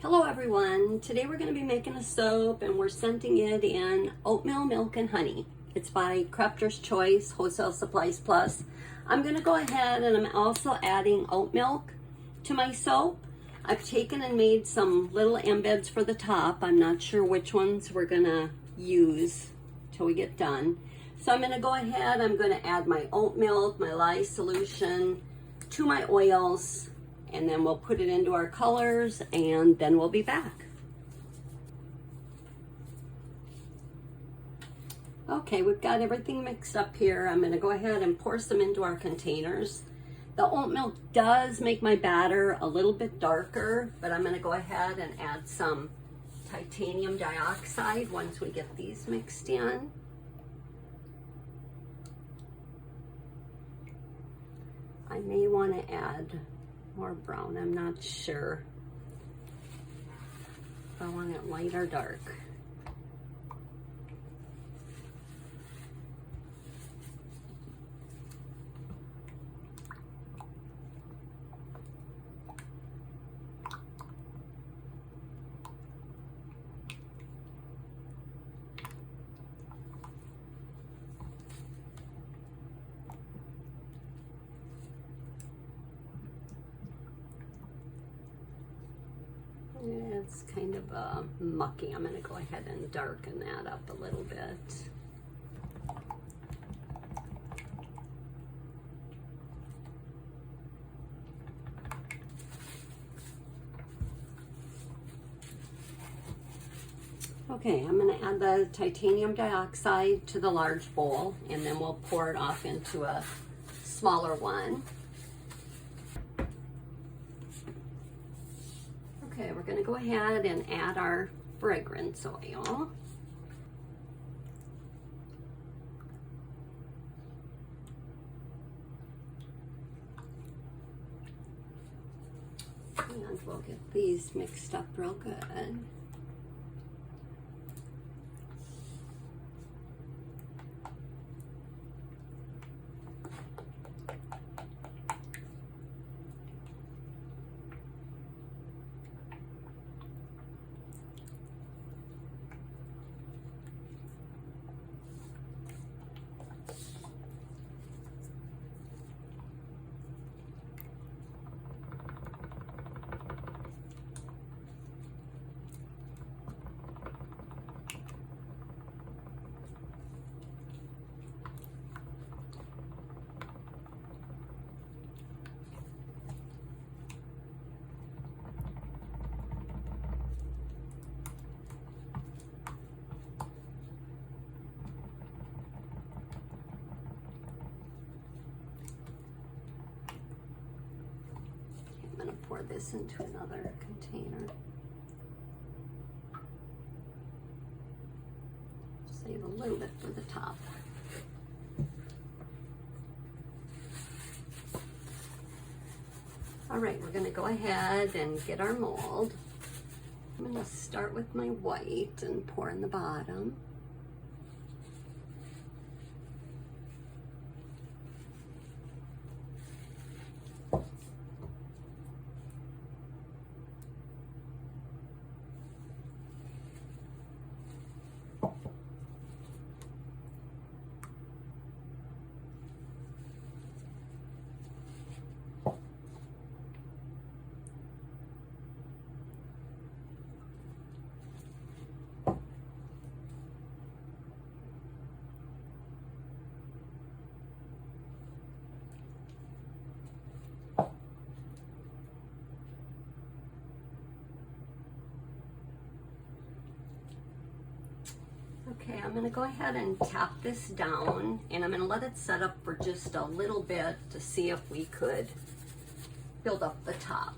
Hello everyone, today we're going to be making a soap and we're scenting it in oatmeal, milk, and honey. It's by Crafter's Choice Wholesale Supplies Plus. I'm going to go ahead and I'm also adding oat milk to my soap. I've taken and made some little embeds for the top. I'm not sure which ones we're going to use till we get done. So I'm going to go ahead, I'm going to add my oat milk, my lye solution to my oils, and then we'll put it into our colors and then we'll be back. Okay, we've got everything mixed up here. I'm going to go ahead and pour some into our containers. The oat milk does make my batter a little bit darker, but I'm going to go ahead and add some titanium dioxide once we get these mixed in. I may want to add more brown, I'm not sure if I want it light or dark. It's kind of mucky. I'm going to go ahead and darken that up a little bit. Okay, I'm going to add the titanium dioxide to the large bowl and then we'll pour it off into a smaller one. Okay, we're going to go ahead and add our fragrance oil. And we'll get these mixed up real good. I'm going to pour this into another container. Save a little bit for the top. All right, we're going to go ahead and get our mold. I'm going to start with my white and pour in the bottom. Okay, I'm going to go ahead and tap this down and I'm going to let it set up for just a little bit to see if we could build up the top.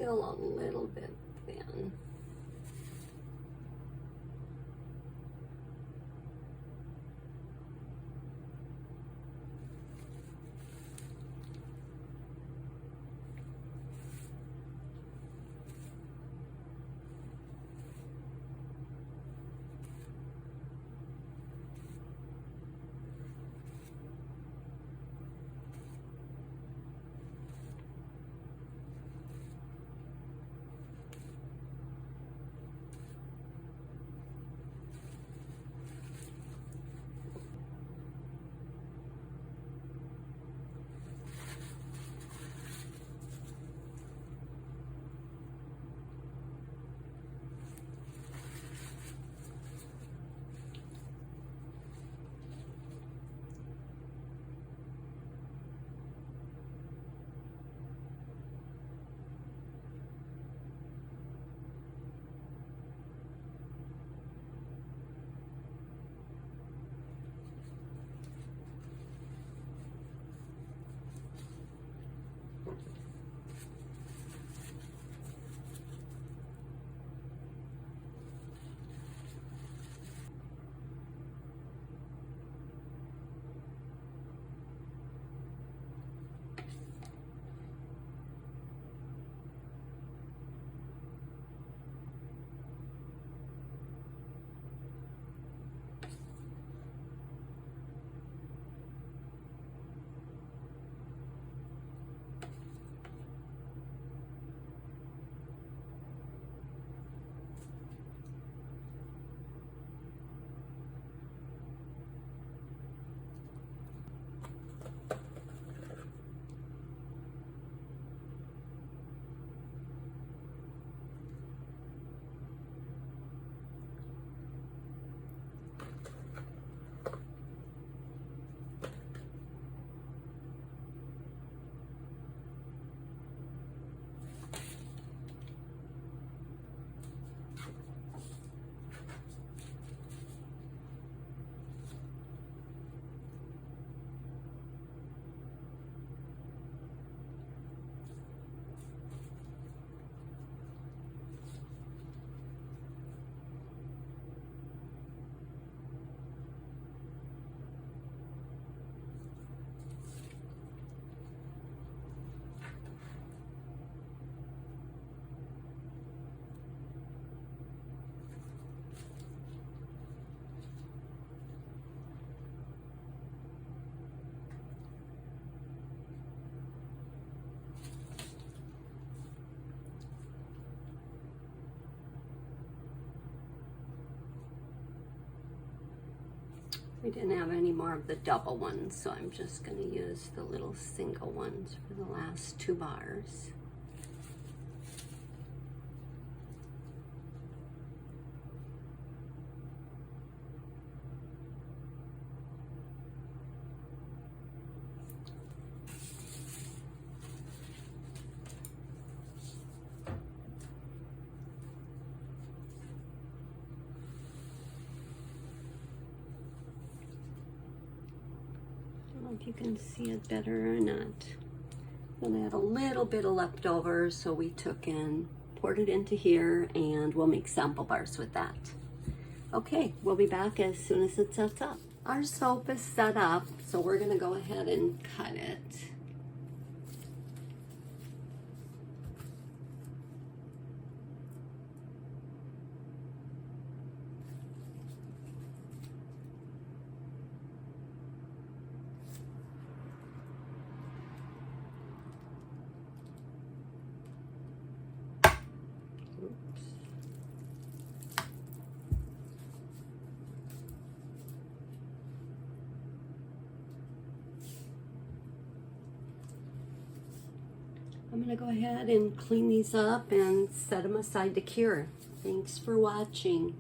still a little bit thin. We didn't have any more of the double ones, so I'm just going to use the little single ones for the last 2 bars. If you can see it better or not. Then I had a little bit of leftovers, so we took and poured it into here, and we'll make sample bars with that. Okay, we'll be back as soon as it sets up. Our soap is set up, so we're gonna go ahead and cut it. I'm going to go ahead and clean these up and set them aside to cure. Thanks for watching.